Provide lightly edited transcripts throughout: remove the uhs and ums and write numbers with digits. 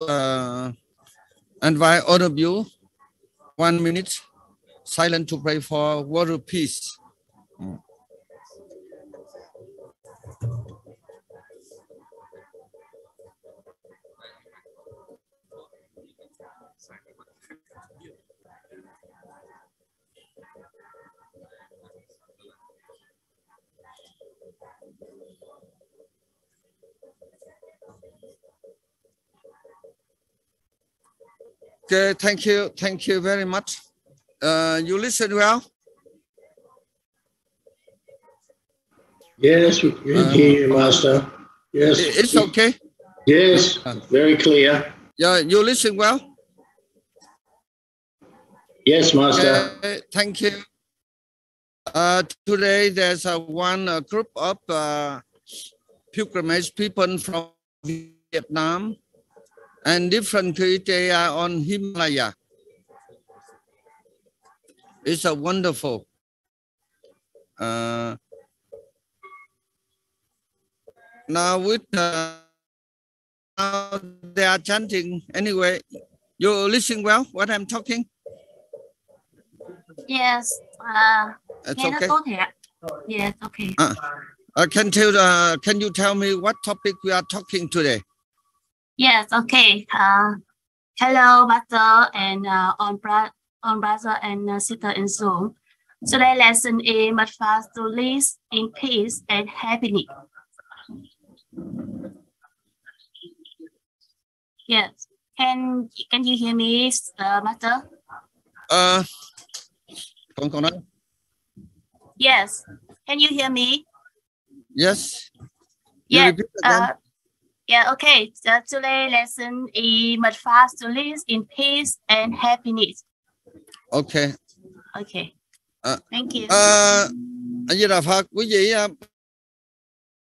invite all of you 1 minute silent to pray for world peace. Okay, thank you very much. You listen well? Yes, we can hear you, Master. Yes. It's okay? Yes, very clear. Yeah, you listen well? Yes, Master. Okay, thank you. Today there's one group of pilgrimage people from Vietnam and different countries. They are on Himalaya. It's a wonderful. Now with now they are chanting. Anyway, you listen well what I'm talking? Yes. It's okay. Yes, okay. Can you tell me what topic we are talking today? Yes, okay. Hello, Master and on brother and sister in Zoom. Today's lesson is much fast to live in peace and happiness. Yes. Can you hear me, Master? Yes. Can you hear me? Yes. Yeah. Yeah. Okay. So today's lesson is much fast to live in peace and happiness. Okay. Okay. Thank you. Anh Di Đà Phật, quý vị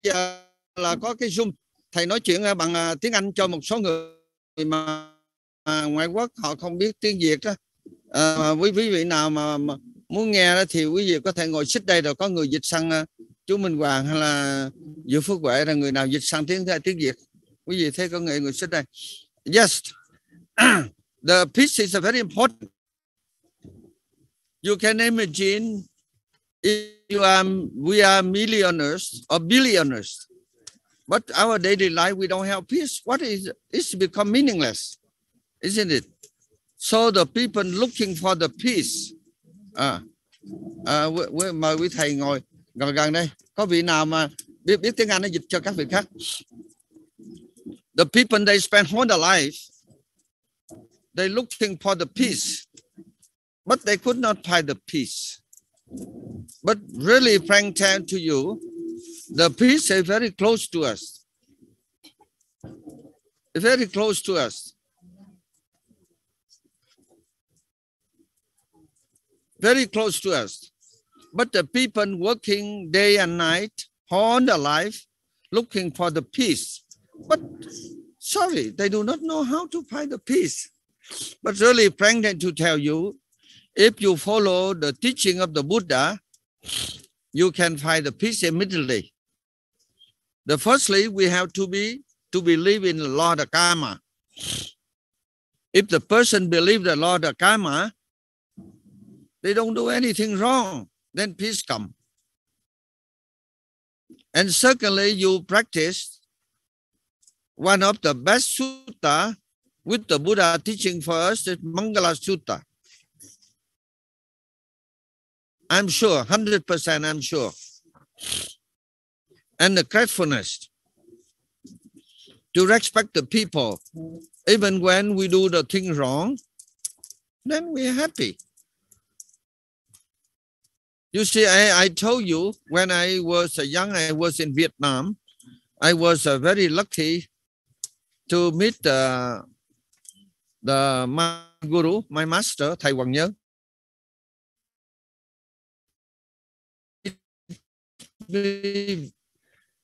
giờ là có cái Zoom, thầy nói chuyện bằng tiếng Anh cho một số người mà ngoại quốc họ không biết tiếng Việt đó. Quý vị nào mà muốn nghe đó thì quý vị có thể ngồi xích đây rồi có người dịch sang chú Minh Hoàng hay là Diệu Phước Huệ là người nào dịch sang tiếng Việt. Quý vị thấy có người xích đây. Yes, the peace is very important. You can imagine if we are millionaires or billionaires, but our daily life we don't have peace. What is it's become meaningless, isn't it? So the people looking for the peace. Mời quý thầy ngồi gần đây. Có vị nào mà biết tiếng Anh nó dịch cho các vị khác. The people they spend all their life, they looking for the peace, but they could not find the peace. But really, frank tell to you, the peace is very close to us. It's very close to us. Very close to us. But the people working day and night all their life looking for the peace. But sorry, they do not know how to find the peace. But really, frank to tell you, if you follow the teaching of the Buddha, you can find the peace immediately. The firstly, we have to believe in the law of karma. If the person believes the law of karma, they don't do anything wrong, then peace comes. And secondly, you practice one of the best sutta with the Buddha teaching for us is Mangala Sutta. I'm sure, 100% I'm sure. And the gratefulness to respect the people, even when we do the thing wrong, then we're happy. You see, I told you when I was young, I was in Vietnam. I was very lucky to meet my guru, my master, Thầy Huyền Diệu.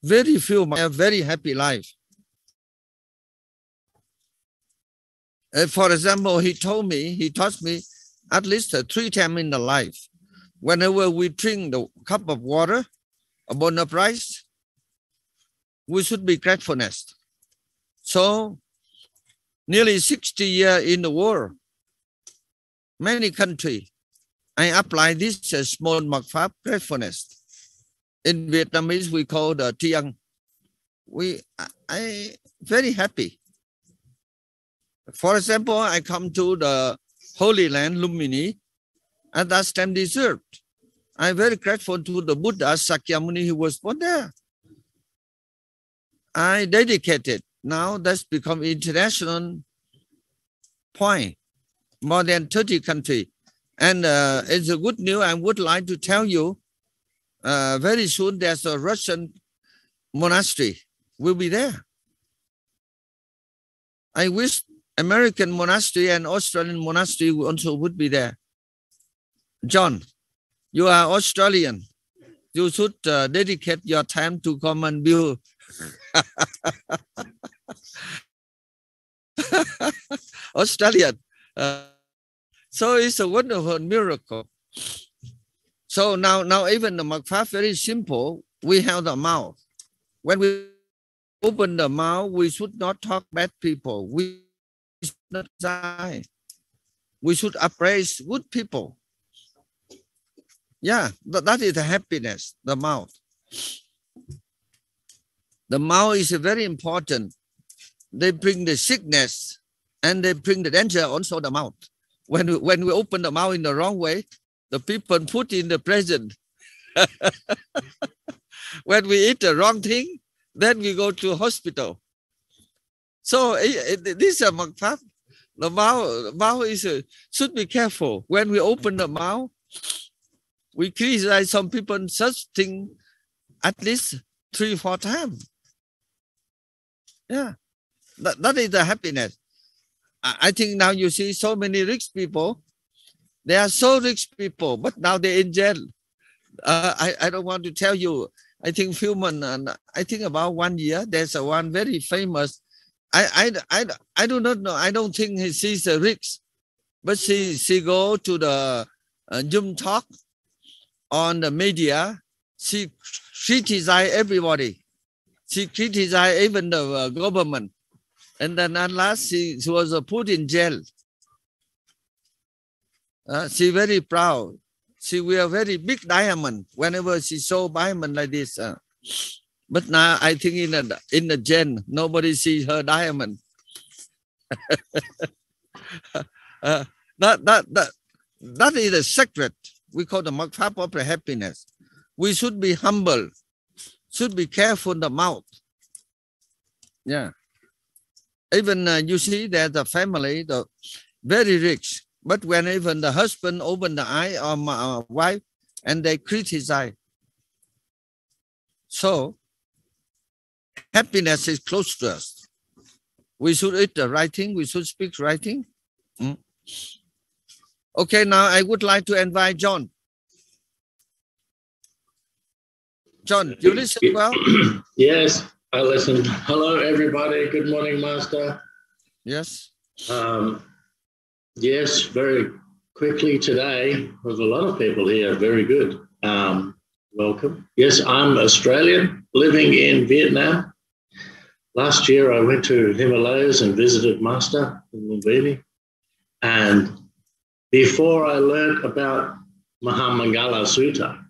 Very few, a very happy life. For example, he taught me at least 3 times in the life. Whenever we drink the cup of water upon the price, we should be gratefulness. So nearly 60 years in the world, many countries. I apply this as small mật pháp gratefulness. In Vietnamese, we call the Tiang. I very happy. For example, I come to the Holy Land, Lumini, and that's time desert. I'm very grateful to the Buddha Sakyamuni who was born there. I dedicated. Now that's become international point. More than 30 countries. And it's a good news. I would like to tell you, very soon there's a Russian monastery will be there. I wish American monastery and Australian monastery also would be there. John, you are Australian. You should dedicate your time to come and build. Australian. So it's a wonderful miracle. So now even the mật pháp very simple. We have the mouth. When we open the mouth, we should not talk bad people. We should not die. We should appraise good people. Yeah, that is the happiness, the mouth. The mouth is very important. They bring the sickness and they bring the danger also the mouth. When we open the mouth in the wrong way, the people put in the present. When we eat the wrong thing, then we go to hospital. So this is a mật pháp. The mouth is should be careful. When we open the mouth, we criticize some people such thing at least 3-4 times. Yeah, that is the happiness. I think now you see so many rich people. They are so rich people, but now they're in jail. I don't want to tell you. I think I think about 1 year, there's a one very famous. I do not know. I don't think she's rich, but she go to the Zoom talk on the media. She criticized everybody. She criticized even the government. And then at last she was put in jail. She very proud. She wear very big diamond whenever she show diamond like this. But now I think in the jail, nobody sees her diamond. That is the secret. We call the mật pháp of the happiness. We should be humble. Should be careful in the mouth. Yeah. Even you see there's a family, the very rich, but when even the husband open the eye or wife and they criticize. So happiness is close to us. We should eat the right thing. We should speak right thing. Okay, now I would like to invite John. John, you listen well? Yes, I listen. Hello, everybody. Good morning, Master. Yes. Yes, very quickly today, with a lot of people here. Very good. Welcome. Yes, I'm Australian, living in Vietnam. Last year, I went to Himalayas and visited Master in Lumbini. And before I learned about Mahamangala Sutta,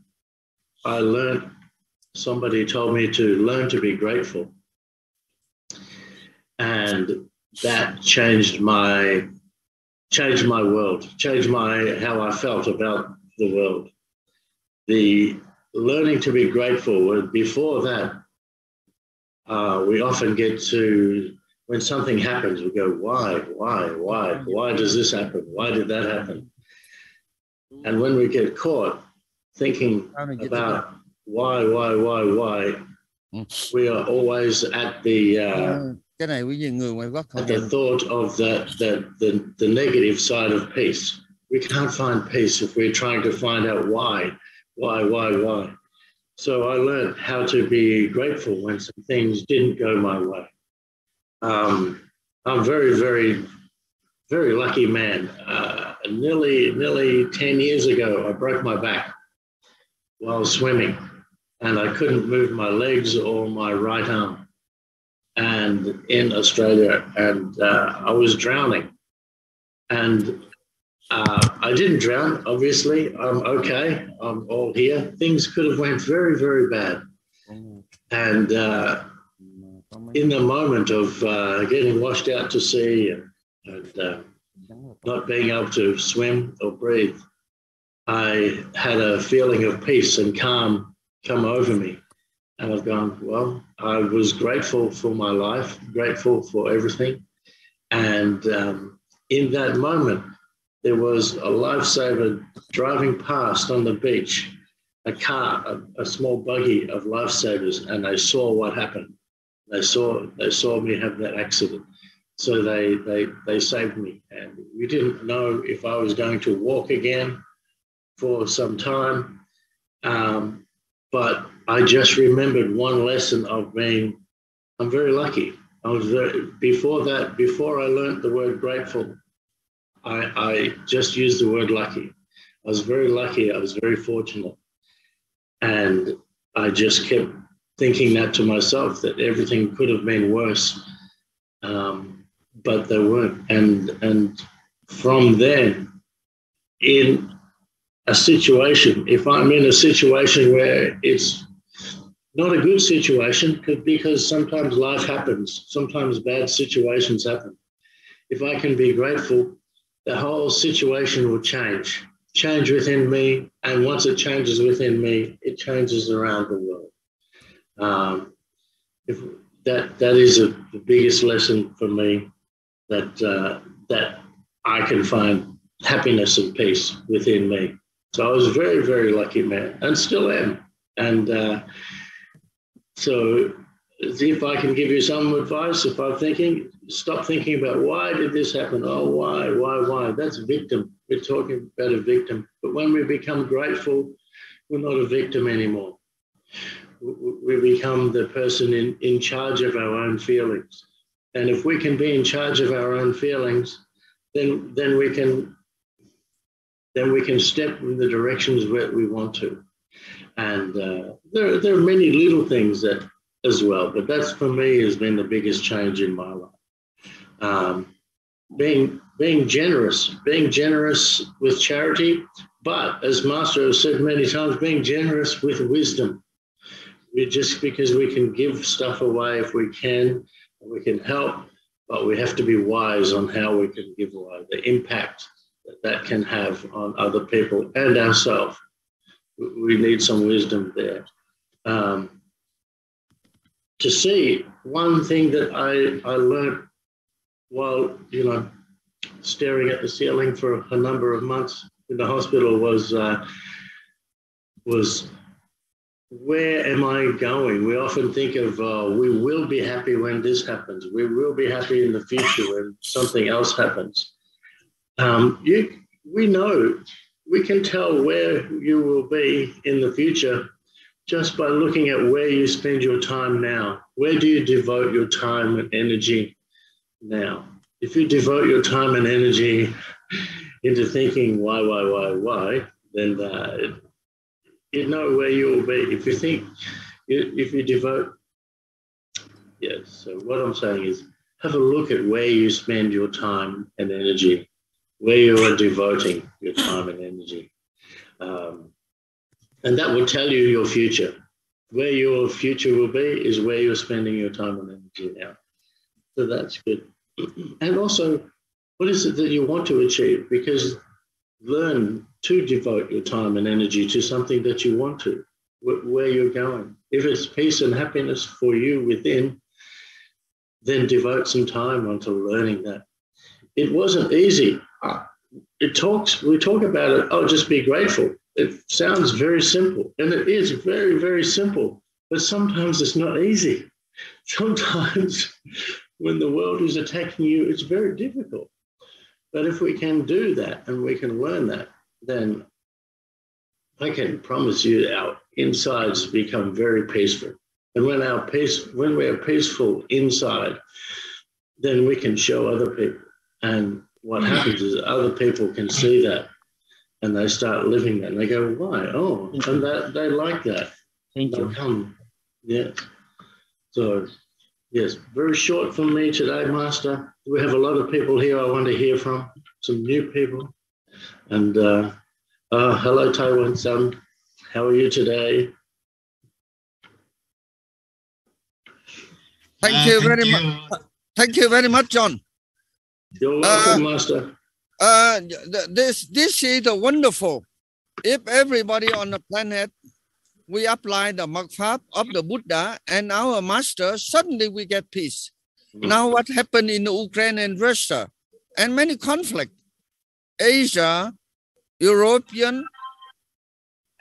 somebody told me to learn to be grateful. And that changed my world, changed how I felt about the world. The learning to be grateful, before that, we often get to, when something happens, we go, why does this happen? Why did that happen? And when we get caught thinking about why, we are always at the thought of the negative side of peace. We can't find peace if we're trying to find out why. So I learned how to be grateful when some things didn't go my way. I'm very, very, very lucky man. Nearly 10 years ago, I broke my back while swimming, and I couldn't move my legs or my right arm. and in Australia, and I was drowning. And I didn't drown, obviously. I'm okay. I'm all here. Things could have went very, very bad. And in the moment of getting washed out to sea and not being able to swim or breathe, I had a feeling of peace and calm come over me. And I've gone, well, I was grateful for my life, grateful for everything. And in that moment, there was a lifesaver driving past on the beach, a car, a small buggy of lifesavers, and they saw what happened. They saw me have that accident. So they saved me. And we didn't know if I was going to walk again for some time. But I just remembered one lesson of being, I'm very lucky. Before I learned the word grateful, I just used the word lucky. I was very lucky. I was very fortunate. And I just kept thinking that to myself, that everything could have been worse, but they weren't. And from then, in a situation, if I'm in a situation where it's not a good situation, because sometimes life happens, sometimes bad situations happen. If I can be grateful, the whole situation will change within me. And once it changes within me, it changes around the world. That is the biggest lesson for me, that I can find happiness and peace within me. So I was a very, very lucky man, and still am. And so if I can give you some advice, if I'm thinking, stop thinking about why did this happen? Oh, why? That's a victim. We're talking about a victim. But when we become grateful, we're not a victim anymore. We become the person in charge of our own feelings. And if we can be in charge of our own feelings, then we can step in the directions where we want to. And there are many little things that as well, but that's for me has been the biggest change in my life. Being generous with charity, but as Master has said many times, being generous with wisdom. Just because we can give stuff away if we can help, but we have to be wise on how we can give away, the impact that can have on other people and ourselves. We need some wisdom there. To see, one thing that I learned while, staring at the ceiling for a number of months in the hospital was where am I going? We often think of, we will be happy when this happens. We will be happy in the future when something else happens. We know, we can tell where you will be in the future just by looking at where you spend your time now. Where do you devote your time and energy now? If you devote your time and energy into thinking why, then you know where you will be. If you devote, so what I'm saying is have a look at where you spend your time and energy, where you are devoting your time and energy. And that will tell you your future. Where your future will be is where you're spending your time and energy now. So that's good. And also, what is it that you want to achieve? Because learn to devote your time and energy to something that you want to, where you're going. If it's peace and happiness for you within, then devote some time onto learning that. It wasn't easy. We talk about it, just be grateful. It sounds very simple, and it is very, very simple, but sometimes it's not easy. Sometimes when the world is attacking you, it's very difficult. But if we can do that and we can learn that, then I can promise you our insides become very peaceful. And when we are peaceful inside, then we can show other people. And what happens is other people can see that and they start living that and they go, why? Oh, and they like that. Thank you. Come. Yeah. So Yes, very short from me today, Master. We have a lot of people here I want to hear from, some new people. And hello, Taiwan son. How are you today? Thank you very much. Thank you very much, John. You're welcome, Master. This is wonderful. If everybody on the planet, we apply the pháp of the Buddha and our master, suddenly we get peace. Now what happened in Ukraine and Russia and many conflict, Asia, European,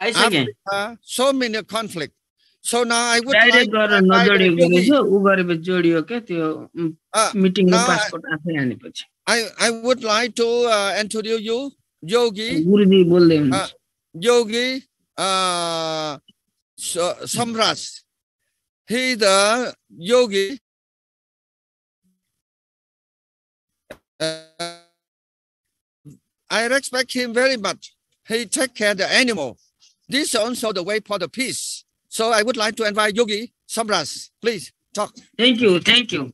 Africa, so many conflict. So now I would like I would like to introduce you, Yogi, Yogi Samras. He the yogi. I respect him very much. He take care of the animal. This is also the way for the peace. So I would like to invite Yogi Samras. Please talk. Thank you. Thank you.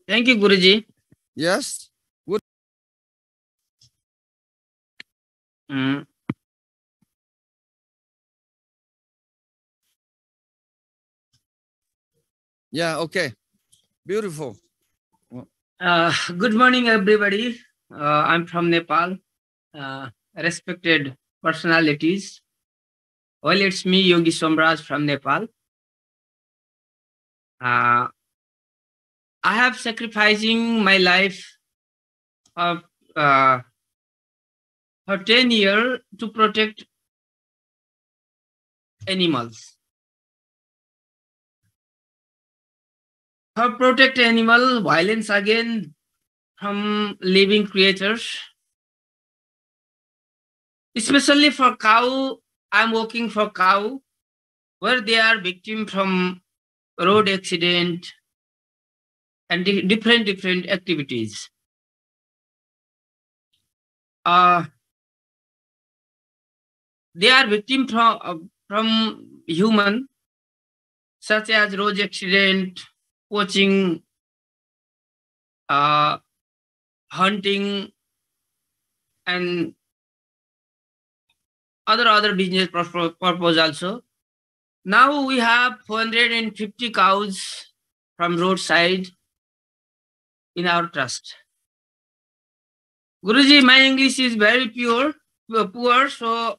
Thank you, Guruji. Yes. Good. Yeah, okay. Beautiful. Good morning, everybody. I'm from Nepal. Respected personalities. Well, it's me, Yogi Somraj from Nepal. I have sacrificing my life of for 10 years to protect animals. For protect animal violence again from living creatures, especially for cow. I'm working for cow where they are victim from road accident and different activities. They are victim from human, such as road accident, poaching, hunting, and other business purpose also. Now we have 450 cows from roadside in our trust. Guruji, my English is very poor, so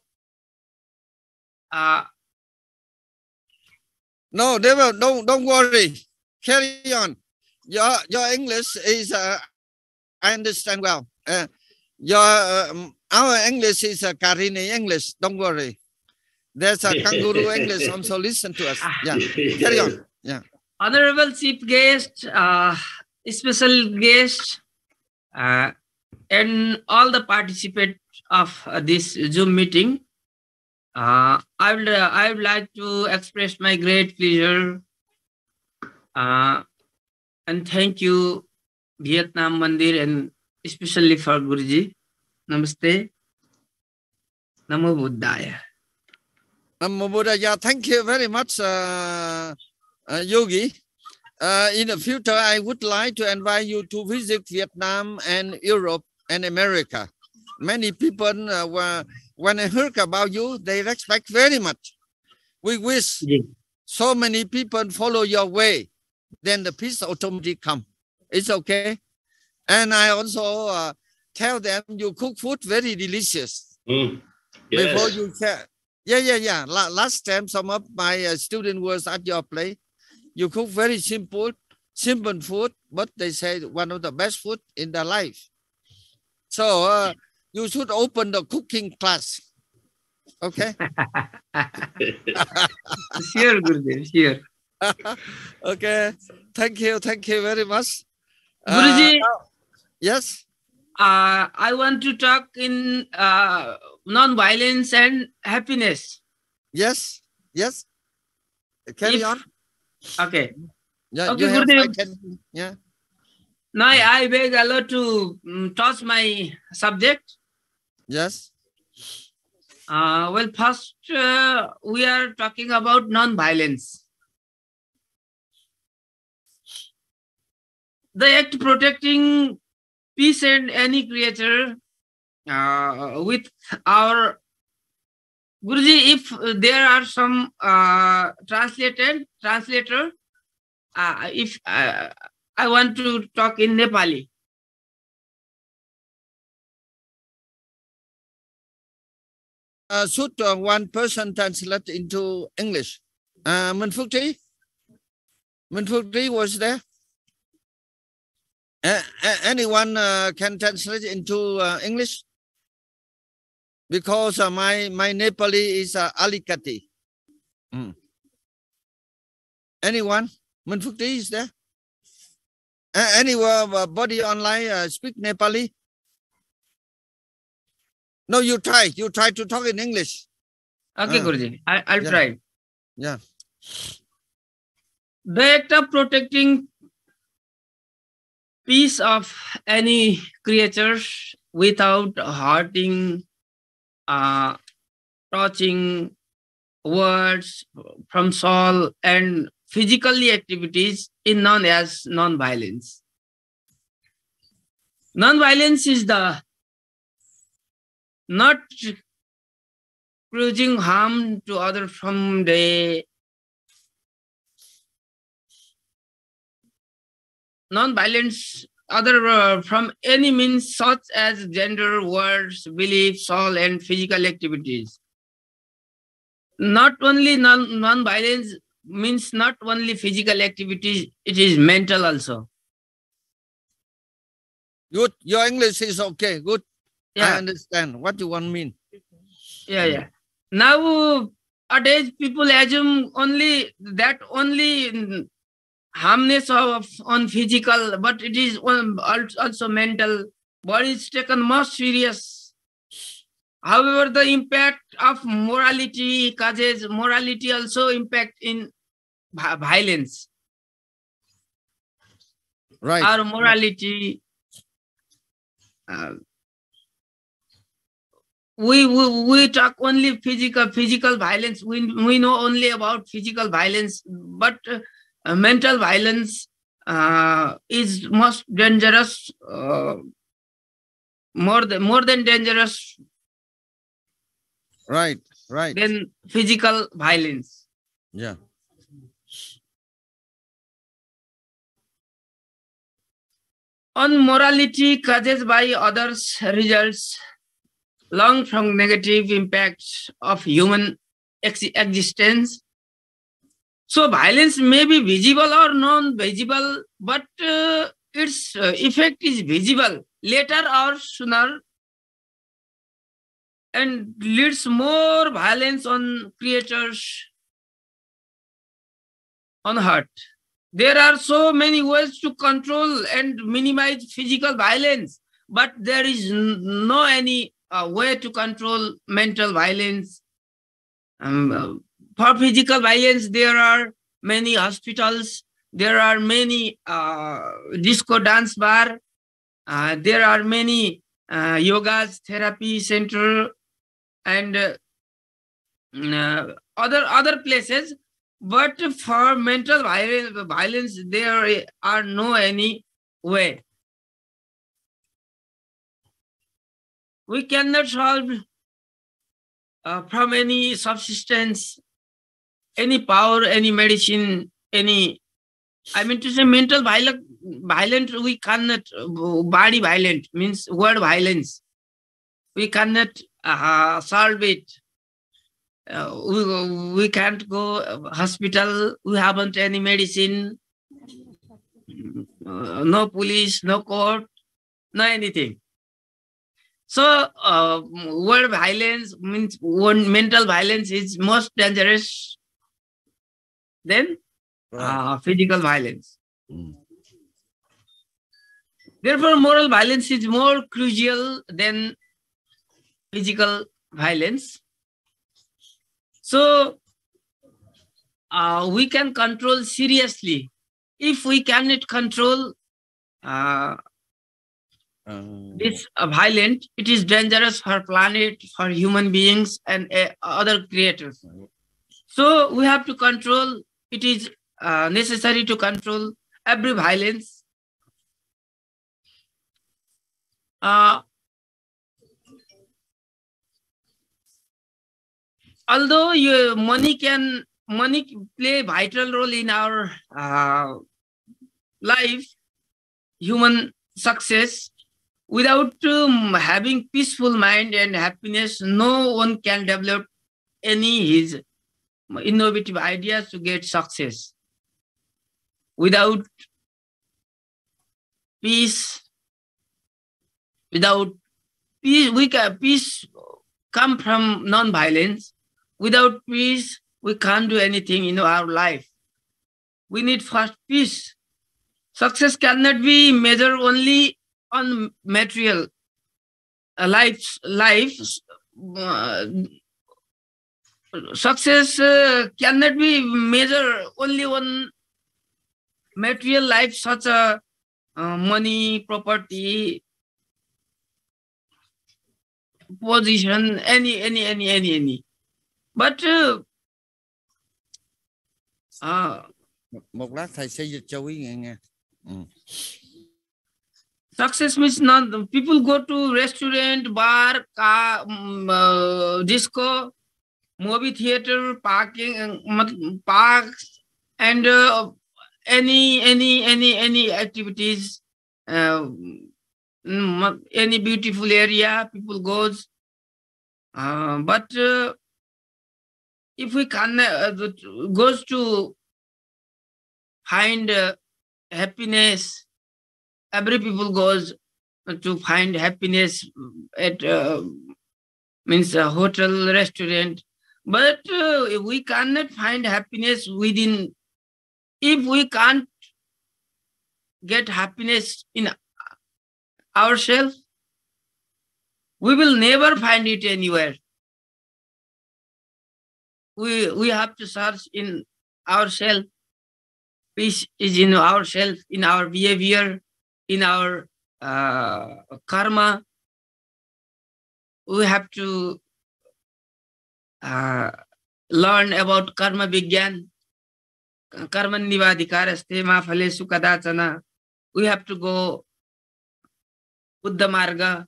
no, never, don't worry. Carry on. Your English is I understand well. Our English is a Karini English. Don't worry. There's a kangaroo English also. Listen to us. Yeah, carry on. Yeah. Honorable chief guest, special guest, and all the participants of this Zoom meeting. I would like to express my great pleasure and thank you, Vietnam Mandir, and especially for Guruji. Namaste. Namo Buddhaya. Namo Buddhaya. Thank you very much, Yogi. In the future, I would like to invite you to visit Vietnam and Europe and America. Many people, when I heard about you, they respect very much. We wish so many people follow your way. Then the peace automatically come. It's okay. And I also tell them you cook food very delicious. Yes. Before you share. Yeah. Last time some of my students was at your place. You cook very simple food, but they say one of the best food in their life. So you should open the cooking class. Okay? Sure, Guruji, sure. Okay. Thank you very much. Guruji, yes? I want to talk in non-violence and happiness. Yes. Carry on. Okay. Yeah, okay, Gurudev. Yeah. Now I beg Allah to touch my subject. Yes. Well, first we are talking about non-violence. the act protecting peace and any creature with our Guruji, if there are some translator, if I want to talk in Nepali. Should one person translate into English? Minh Phước Trí was there? Anyone can translate into English? Because my Nepali is Alikati. Anyone? Minh Phước Trí is there? Anybody online speak Nepali? No, you try to talk in English. Okay, Guruji, I'll try. Yeah. The act of protecting peace of any creatures without hurting, touching, words from soul and physically activities is known as non-violence. Non-violence is the not causing harm to others from the non-violence other from any means such as gender, words, belief, soul, and physical activities. Not only non-violence means not only physical activities, it is mental also. Good. Your English is okay. Good. Yeah. I understand what you want mean. Yeah. Nowadays people assume only harmness on physical, but it is also mental. Body is taken most serious. However, the impact of morality causes morality also impact in violence. Right. Our morality. We talk only physical violence. We know only about physical violence, but mental violence is most dangerous, more than dangerous. Right. Than physical violence. Yeah. On morality causes by others results long from negative impacts of human existence. So violence may be visible or non-visible, but its effect is visible later or sooner and leads more violence on creatures on earth. There are so many ways to control and minimize physical violence, but there is no any way to control mental violence. For physical violence, there are many hospitals, there are many disco dance bar, there are many yogas, therapy center, and other places. But for mental violence, there are no any way. We cannot solve from any substance, any power, any medicine, any. I mean to say, mental violent. We cannot. Body violent means word violence. We cannot solve it. We can't go hospital. We haven't any medicine. No police, no court, no anything. So word violence means mental violence is most dangerous than physical violence. Therefore, moral violence is more crucial than physical violence. So we can control seriously. If we cannot control this violent, it is dangerous for planet, for human beings and other creators. So we have to control. It is necessary to control every violence Although money play a vital role in our life, human success, without having peaceful mind and happiness, no one can develop his innovative ideas to get success. Without peace, peace come from non-violence. Without peace, we can't do anything in our life. We need first peace. Success cannot be measured only on material life. Success cannot be measured only on material life, such as money, property, position, any. But một lát thầy sẽ dịch cho quý vị nghe. Success means not people go to restaurant, bar, car, disco, movie theater, parks, and any activities, any beautiful area people goes. But if we can goes to find happiness, every people goes to find happiness at means a hotel, restaurant. But if we cannot find happiness within, if we can't get happiness in ourselves, we will never find it anywhere. We have to search in ourselves. Peace is in ourselves, in our behavior, in our karma. We have to learn about karma vigyan. Karma nivadhikaraste ma phalesu kadachana. We have to go Buddha marga.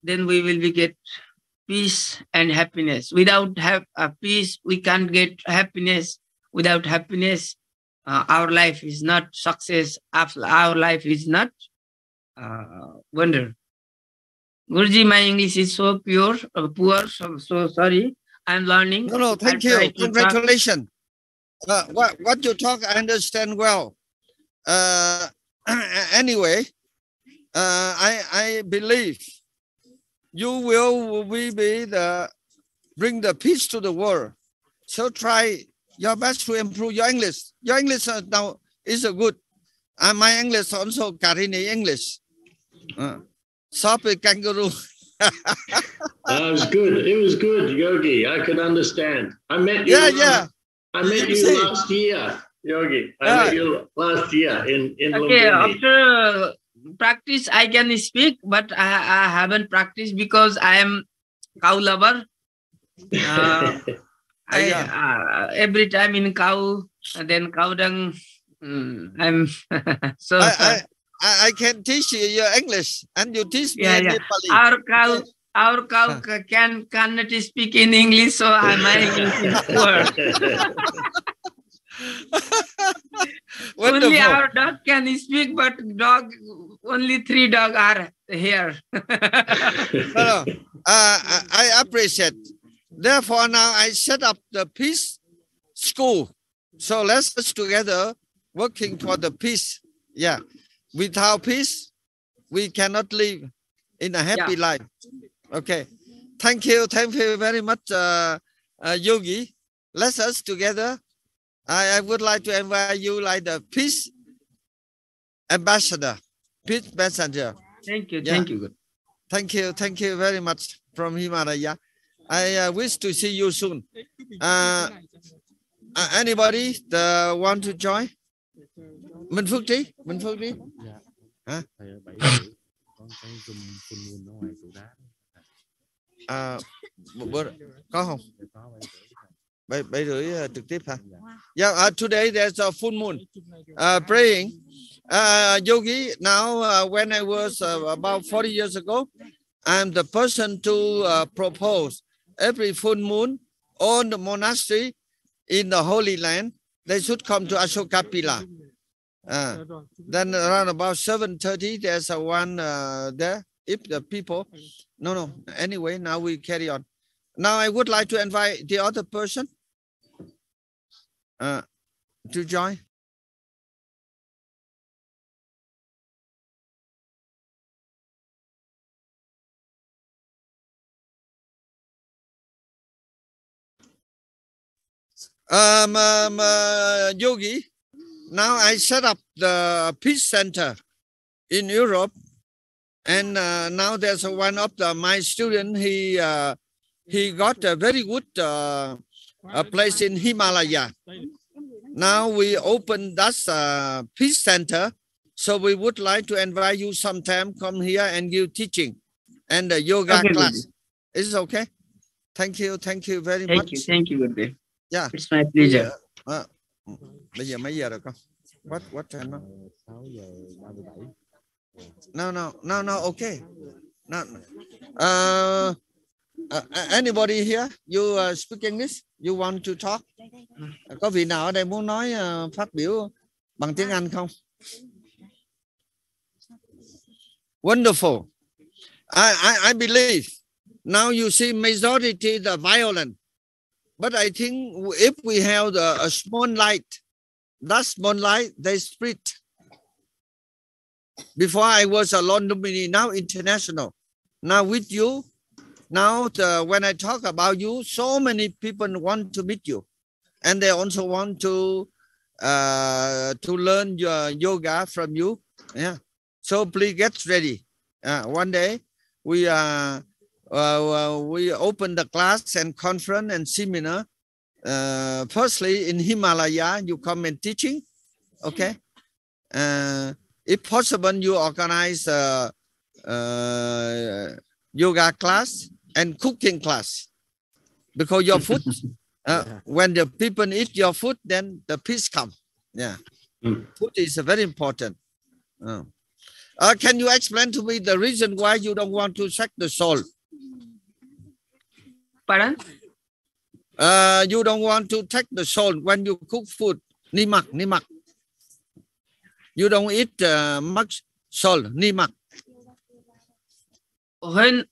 Then we will get peace and happiness. Without peace, we can't get happiness. Without happiness, our life is not success. Our life is not wonder. Guruji, my English is so poor, so sorry. I'm learning. No, thank you. Congratulations. What you talk, I understand well. Anyway, I believe you will be bring the peace to the world. So try your best to improve your English. Your English now is good. My English also Karini English. Soppy kangaroo. It was good. It was good, Yogi. I could understand. I met you. I met you last year, Yogi. I met you last year in okay, Lumbini. After practice, I can speak, but I haven't practiced because I am cow lover. Every time in cow, then cow dung. I'm so. I can teach you your English, and you teach me Nepali. Our cow cannot speak in English, so my English is poor. Only our dog can speak, but only 3 dogs are here. No. I appreciate. Therefore, now I set up the peace school. So let's together working for the peace. Yeah. Without peace, we cannot live in a happy life. Okay. Thank you. Thank you very much, Yogi. Let's us together. I would like to invite you like the peace ambassador. Peace messenger. Thank you. Thank you. Thank you. Thank you very much from Himalaya. I wish to see you soon. Anybody want to join? Minh Phước Trí. Hả? Có không? 7:30 trực tiếp hả? Yeah, today there's a full moon. Praying Yogi, now when I was about 40 years ago, I'm the person to propose every full moon on the monastery in the Holy Land. They should come to Ashokapila. Then around about 7:30, there's a one there. If the people, no. Anyway, now we carry on. Now I would like to invite the other person to join. Yogi, now I set up the Peace Center in Europe, and now there's one of my student. He got a very good place in Himalaya. Now we open that Peace Center, so we would like to invite you sometime come here and give teaching and the yoga class. Is it okay? Thank you very much. Thank you, Gurudev. Yeah, it's my pleasure. Bây giờ mấy giờ rồi con? What time now? 6:37. No, okay. No. Anybody here? You speak English? You want to talk? Có vị nào ở đây muốn nói phát biểu bằng tiếng Anh không? Wonderful. I believe now you see majority the violent, but I think if we have a small light, that small light they spread. Before I was a London mini, now international. Now with you, now when I talk about you, so many people want to meet you, and they also want to learn your yoga from you. Yeah. So please get ready. One day we open the class and conference and seminar. Firstly, in Himalaya, you come and teaching. Okay. If possible, you organize yoga class and cooking class, because your food, when the people eat your food, then the peace comes. Yeah. Food is very important. Can you explain to me the reason why you don't want to check the soul? Pardon? You don't want to take the soul when you cook food. Nimak. You don't eat much soul. Nimak. When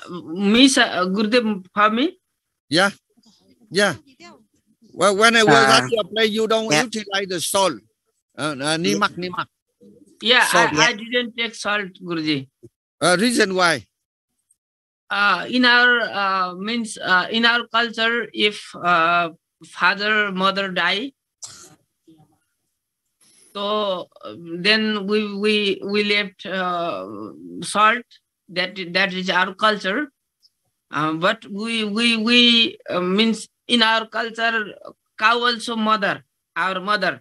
Miss Gurudev for me? Yeah. Well, when I was at your place, you don't utilize the soul. Nimak. Yeah, salt, I didn't take salt, Guruji. Reason why? In our culture, if father, mother die, so then we left salt. That is our culture. But we means in our culture, cow also our mother.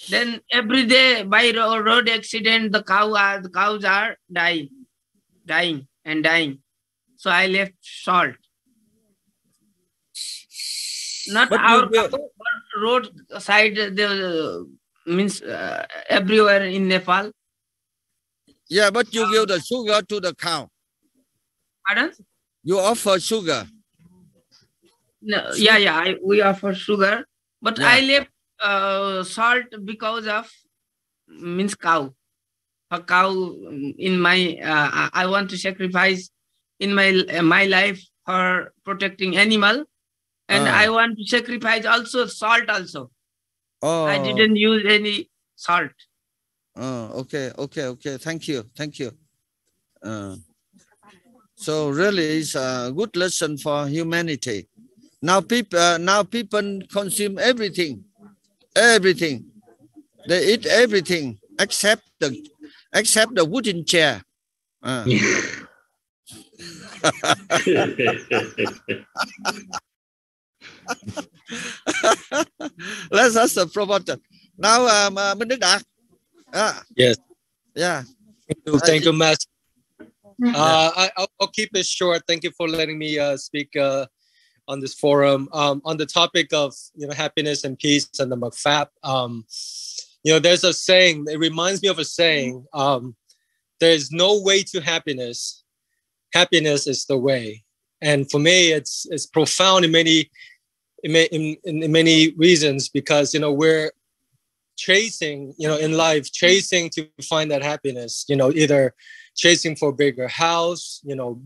Then every day by road accident, the cows are dying. So I left salt. Not but our cow, but road side, means everywhere in Nepal. Yeah, but you give the sugar to the cow. Pardon? You offer sugar. No, yeah. We offer sugar, but I left salt because of means cow. A cow in my I want to sacrifice in my life for protecting animal, and I want to sacrifice also salt also. I didn't use any salt. Okay. Thank you. So really, it's a good lesson for humanity. Now people consume everything. They eat everything except the wooden chair. Let's ask the promoter. Now, Minh Đức Đạt. Yes. Yeah. Thank you, Master. I'll keep it short. Thank you for letting me speak on this forum on the topic of happiness and peace and the Mafap. you know, there's a saying, it reminds me of a saying, there's no way to happiness. Happiness is the way. And for me, it's profound in many reasons, because, you know, we're chasing, you know, in life, chasing to find that happiness, you know, either chasing for a bigger house, you know,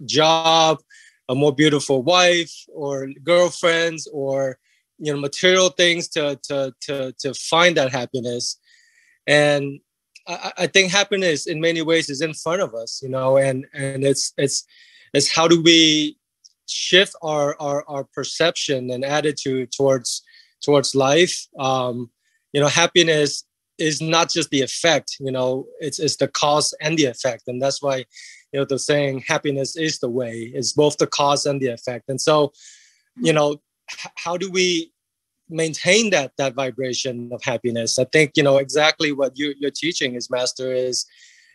job, a more beautiful wife, or girlfriends, or, you know, material things to find that happiness. And I think happiness in many ways is in front of us, you know, and it's how do we shift our perception and attitude towards life. You know, happiness is not just the effect, you know, it's the cause and the effect. And that's why, you know, the saying happiness is the way, it's both the cause and the effect. And so, you know, how do we maintain that vibration of happiness? I think, you know, exactly what you're teaching is, Master, is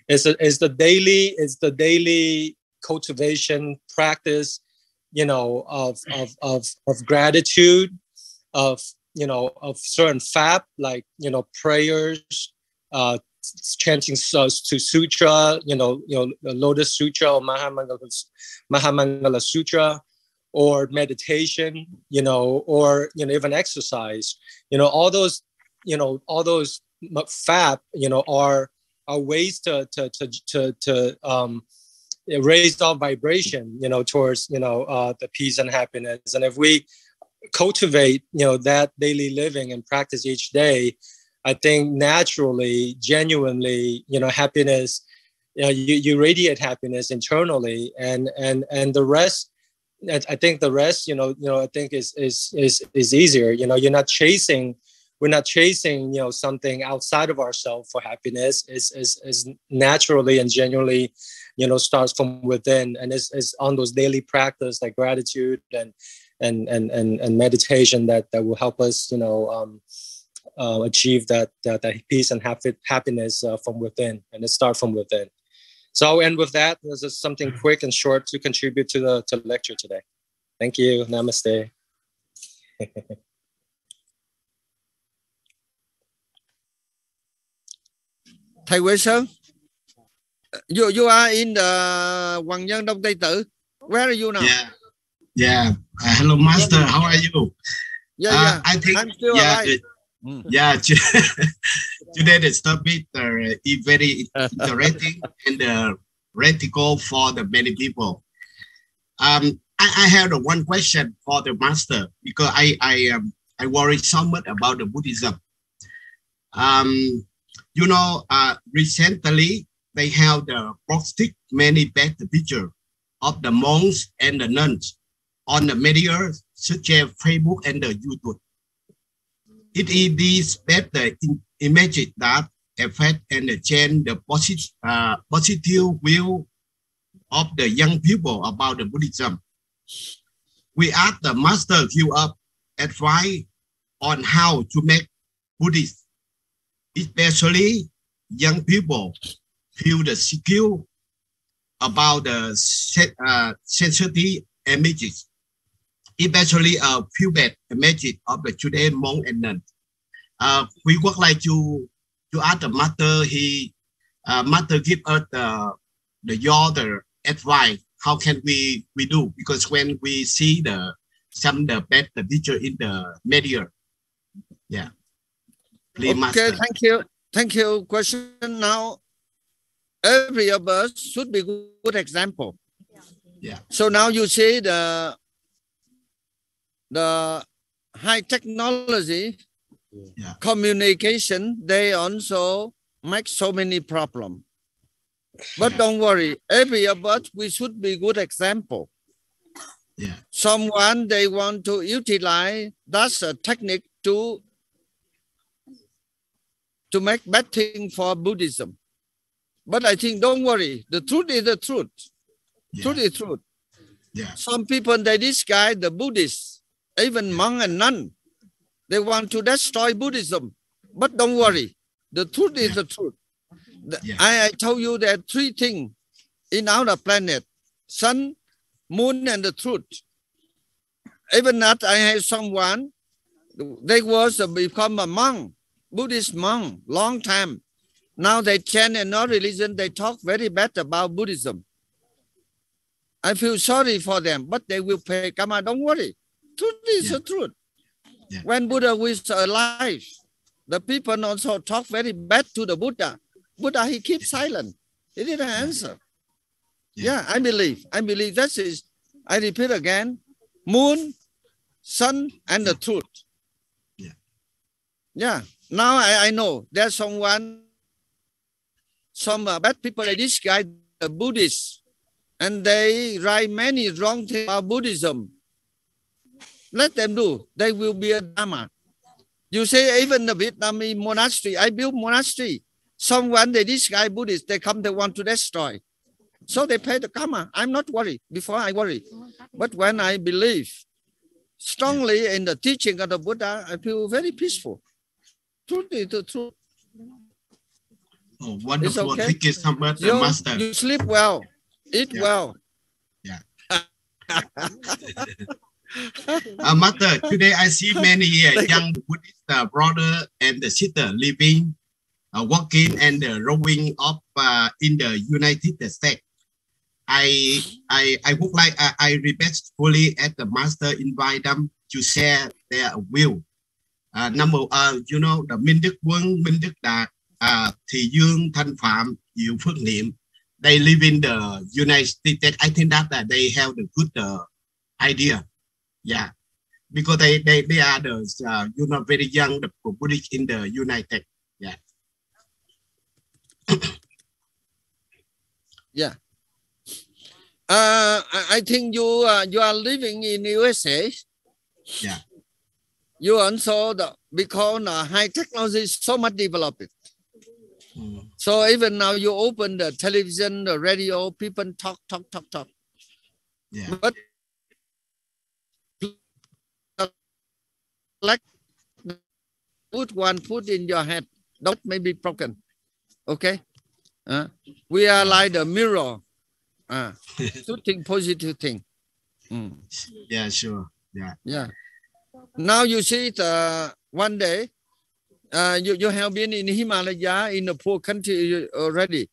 the daily cultivation practice, you know, of gratitude, of, you know, of certain pháp, like, you know, prayers, chanting to sutra, you know, Lotus Sutra or Mahamangala Sutra, or meditation, you know, or, you know, even exercise, you know, all those pháp, you know, are ways to raise our vibration, you know, towards, you know, the peace and happiness. And if we cultivate, you know, that daily living and practice each day, I think naturally, genuinely, you know, happiness, you know, you radiate happiness internally, and the rest, I think the rest, you know, I think is easier. You know, we're not chasing, you know, something outside of ourselves for happiness. Is naturally and genuinely, you know, starts from within, and is on those daily practice like gratitude and meditation that will help us, you know, achieve that peace and happiness from within, and it starts from within. So I'll end with that. This is something quick and short to contribute to the lecture today. Thank you. Namaste. Thầy Huệ Sơn, you are in the Hoàng Nhân Đông Tây Tự. Where are you now? Yeah. Hello, Master. How are you? Yeah. I think I'm still alive. Today the topic is very interesting and radical for the many people. I have one question for the Master, because I worry so much about the Buddhism. You know, recently they have posted many bad pictures of the monks and the nuns on the media such as Facebook and the YouTube. It is these bad images that affect and change the positive view of the young people about the Buddhism. We ask the Master give up advice on how to make Buddhists, especially young people, feel the secure about the sensitive images, especially a few bad images of the Judean monk and nun. We would like to ask the Master. Master give us the advice. How can we do? Because when we see the bad picture in the media, please, okay, Master. Thank you. Question now. Every of us should be good example. Yeah. So now you see the high technology, communication, they also make so many problems. But don't worry, every of us, we should be good example. Yeah. Someone, they want to utilize that's a technique to make bad thing for Buddhism. But I think, don't worry, the truth is the truth. Yeah. Truth is truth. Yeah. Some people, they disguise the Buddhists, even monk and nun. They want to destroy Buddhism. But don't worry, the truth is the truth. I told you there are three things in our planet: sun, moon, and the truth. Even that, I have someone, they was become a monk, Buddhist monk, long time. Now they chant another religion, they talk very bad about Buddhism. I feel sorry for them, but they will pay karma, don't worry. Truth is the truth. Yeah. When Buddha was alive, the people also talk very bad to the Buddha. Buddha, he keeps silent. He didn't answer. Yeah, I believe that is, I repeat again, moon, sun, and the truth. Yeah. Now I know there's some bad people like this guy, the Buddhist, and they write many wrong things about Buddhism. Let them do. They will be a Dharma. You say even the Vietnamese monastery, I built monastery. Someone, this guy Buddhist, they come, they want to destroy. So they pay the karma. I'm not worried. Before I worry. But when I believe strongly in the teaching of the Buddha, I feel very peaceful. Truth is the truth. Oh, wonderful. Okay. Thank you so much, Master. You sleep well, eat well. Yeah. Master, today I see many young Buddhist brother and sister living, working and rowing up in the United States. I would like I respectfully ask the Master invite them to share their view. Number the Minh Đức Quân, Minh Đức Đạt, Thị Dương, Thanh Phạm, Diệu Phước Niệm, they live in the United States. I think that they have the good idea. Yeah, because they are the very young the Buddhist in the United. Yeah. Yeah. I think you are living in USA. Yeah. You also because high technology is so much developed. So even now you open the television, the radio, people talk. Yeah. But like put in your head, don't may be broken. Okay. We are like the mirror. Shooting positive thing. Yeah, sure. Yeah. Now you see one day you have been in Himalaya in a poor country already,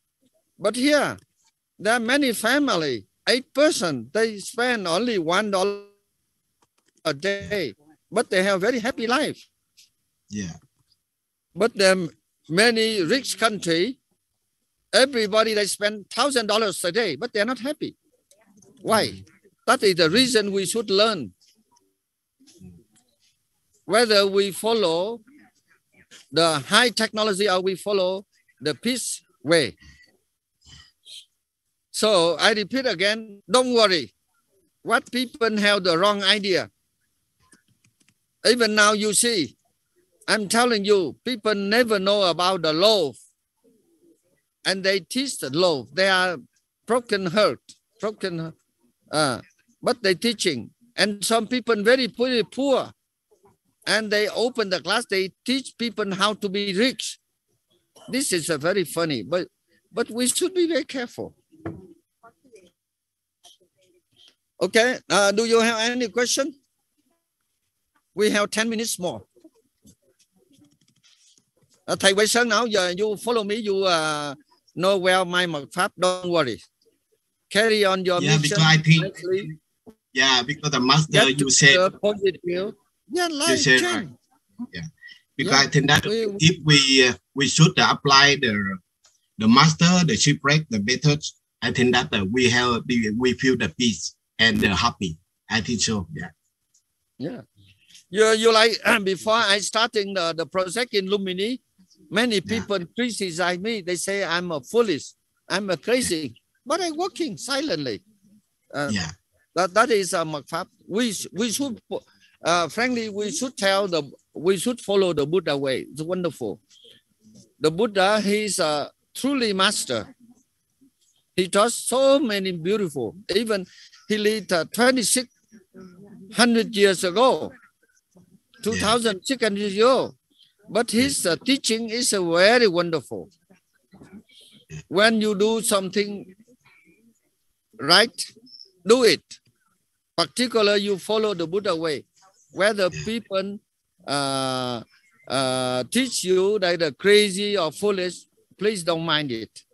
but here there are many family, 8 persons, they spend only $1 a day, but they have very happy life. Yeah. But the many rich country, everybody they spend $1,000 a day, but they're not happy. Why? That is the reason we should learn. Whether we follow the high technology or we follow the peace way. So I repeat again, don't worry. What people have the wrong idea. Even now you see, I'm telling you, people never know about the law. And they teach the law. They are broken heart, but they teaching. And some people very poor. And they open the class, they teach people how to be rich. This is a very funny, but we should be very careful. Okay, do you have any question? We have 10 minutes more. Thầy Quay Sơn now, you follow me, you know well my mật pháp, don't worry. Carry on your mission. Because I think, because the Master, you said, positive. Yeah, you said right. Yeah, because I think that if we should apply the Master, the shipwreck, the methods, I think that we feel the peace and happy. I think so. Yeah. You like before I starting the project in Lumini, many people criticize me. They say I'm a foolish, I'm a crazy, but I'm working silently. That is a Makfab. We should. Frankly, we should follow the Buddha way. It's wonderful. The Buddha, he's a truly master. He taught so many beautiful. Even he lived 2,600 years ago, 2,600 years ago. But his teaching is very wonderful. When you do something right, do it. Particularly, you follow the Buddha way. Whether people teach you that the crazy or foolish, please don't mind it.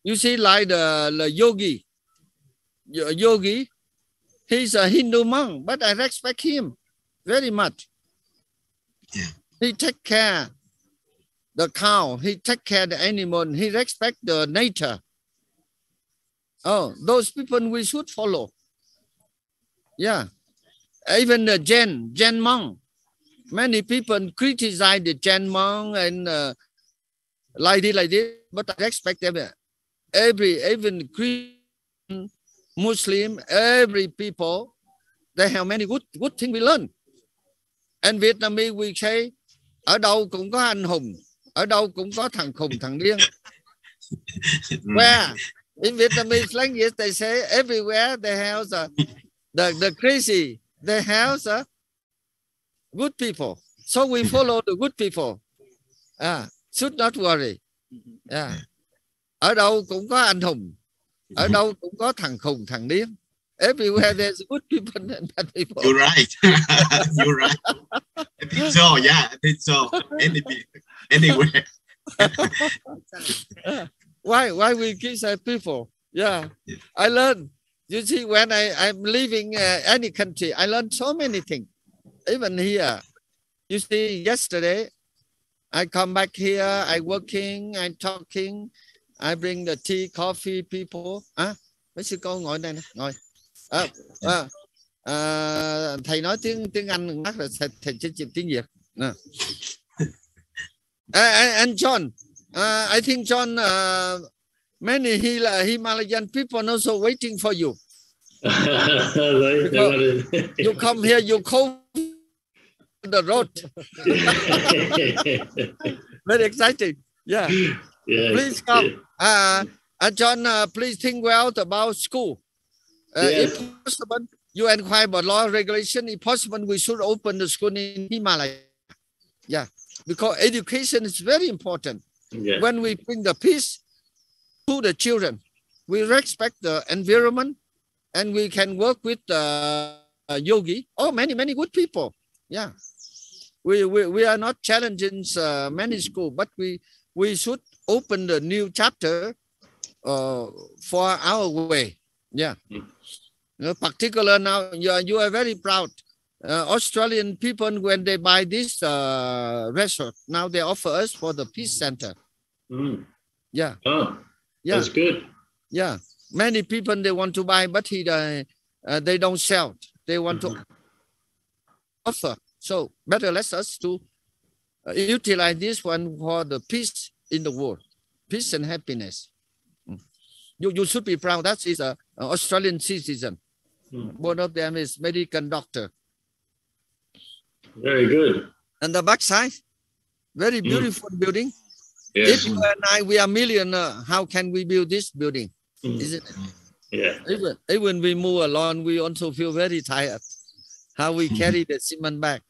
You see, like the yogi, he's a Hindu monk, but I respect him very much. Yeah. He take care the cow, he take care the animal, he respect the nature. Oh, those people we should follow. Yeah. Even the Jain monk. Many people criticize the Jain monk and like this, but I respect them. Even Christian, Muslim, every people, they have many good things we learn. And Vietnamese we say, ở đâu cũng có anh hùng, ở đâu cũng có thằng khùng, thằng điên. Where in Vietnamese language they say everywhere they have the crazy, they have good people. So we follow the good people. Should not worry. Ở đâu cũng có anh hùng, ở đâu cũng có thằng khùng, thằng điên. Everywhere there's good people and bad people. You're right. You're right. I think so. Yeah, I think so. Anywhere. Why we criticize people? Yeah. I learned. You see, when I'm leaving any country, I learned so many things. Even here. You see, yesterday, I come back here, I working, I talking, I bring the tea, coffee, people. Mấy sư cô ngồi đây nè, ngồi. Thầy nói tiếng Anh rồi thầy sẽ chịu tiếng Việt. And John, I think John, many Himalayan people also waiting for you. You come here, you cover the road. Very exciting. Yeah. Please come. John, please think well about school. If possible, you inquire about law regulation. If possible, we should open the school in Himalaya. Yeah, because education is very important. Yeah. When we bring the peace to the children, we respect the environment, and we can work with the yogi. Oh, many good people. Yeah, we are not challenging many schools, but we should open the new chapter for our way. Yeah. Particular now, you are very proud. Australian people, when they buy this resort, now they offer us for the peace center. Yeah. Oh, yeah, that's good. Yeah, many people they want to buy, but they don't sell. They want to offer. So better let us to utilize this one for the peace in the world, peace and happiness. You should be proud. That is an Australian citizen. One of them is medical doctor. Very good. And the backside, very beautiful building. Yes. If you and I, we are millionaire, how can we build this building? Isn't it? Yeah. Even we move along, we also feel very tired. How we carry the cement back.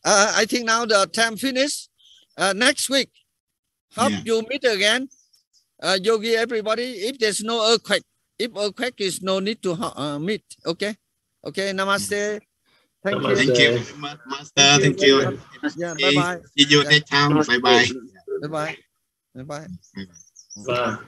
I think now the time finished. Next week, hope you meet again. Yogi, everybody, if there's no earthquake, if earthquake is no need to meet. Okay. Okay. Namaste. Thank you. Thank you, Master. Thank you. Yeah. Bye bye. See you next time. Bye bye. Bye bye. Bye bye. Bye.